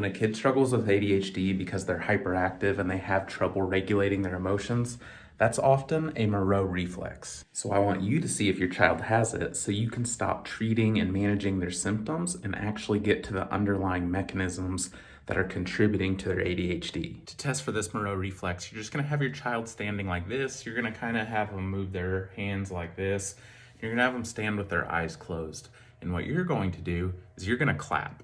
When a kid struggles with ADHD because they're hyperactive and they have trouble regulating their emotions, that's often a Moro reflex. So I want you to see if your child has it so you can stop treating and managing their symptoms and actually get to the underlying mechanisms that are contributing to their ADHD. To test for this Moro reflex, you're just gonna have your child standing like this. You're gonna kind of have them move their hands like this. You're gonna have them stand with their eyes closed. And what you're going to do is you're gonna clap.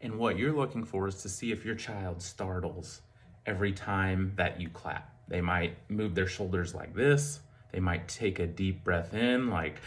And what you're looking for is to see if your child startles every time that you clap. They might move their shoulders like this. They might take a deep breath in, like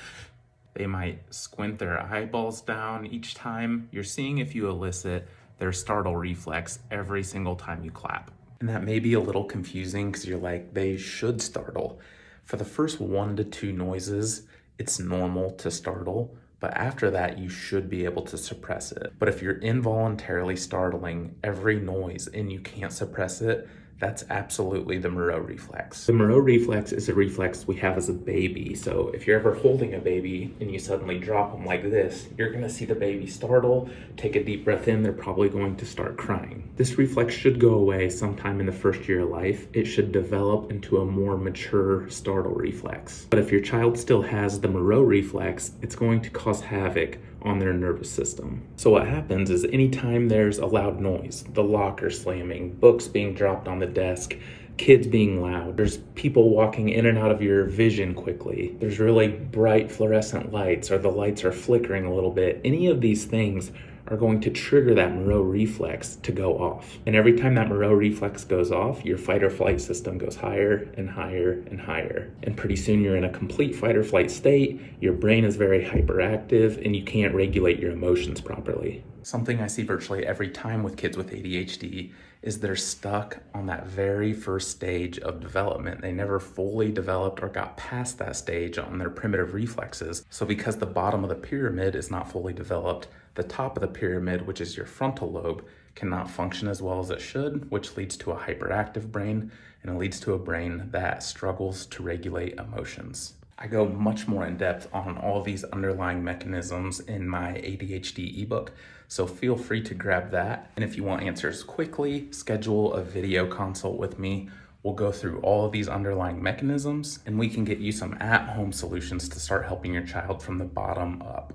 they might squint their eyeballs down each time. You're seeing if you elicit their startle reflex every single time you clap. And that may be a little confusing because you're like, they should startle. For the first 1 to 2 noises, it's normal to startle. But after that, you should be able to suppress it. But if you're involuntarily startling every noise and you can't suppress it, that's absolutely the Moro reflex. The Moro reflex is a reflex we have as a baby. So if you're ever holding a baby and you suddenly drop them like this, you're gonna see the baby startle, take a deep breath in, they're probably going to start crying. This reflex should go away sometime in the first year of life. It should develop into a more mature startle reflex. But if your child still has the Moro reflex, it's going to cause havoc on their nervous system. So what happens is anytime there's a loud noise, the locker slamming, books being dropped on the desk, kids being loud, there's people walking in and out of your vision quickly, there's really bright fluorescent lights, or the lights are flickering a little bit, any of these things are going to trigger that Moro reflex to go off. And every time that Moro reflex goes off, your fight or flight system goes higher and higher and higher. And pretty soon you're in a complete fight or flight state, your brain is very hyperactive, and you can't regulate your emotions properly. Something I see virtually every time with kids with ADHD is they're stuck on that very first stage of development. They never fully developed or got past that stage on their primitive reflexes. So because the bottom of the pyramid is not fully developed, the top of the pyramid, which is your frontal lobe, cannot function as well as it should, which leads to a hyperactive brain, and it leads to a brain that struggles to regulate emotions. I go much more in depth on all these underlying mechanisms in my ADHD ebook, so feel free to grab that. And if you want answers quickly, schedule a video consult with me. We'll go through all of these underlying mechanisms, and we can get you some at-home solutions to start helping your child from the bottom up.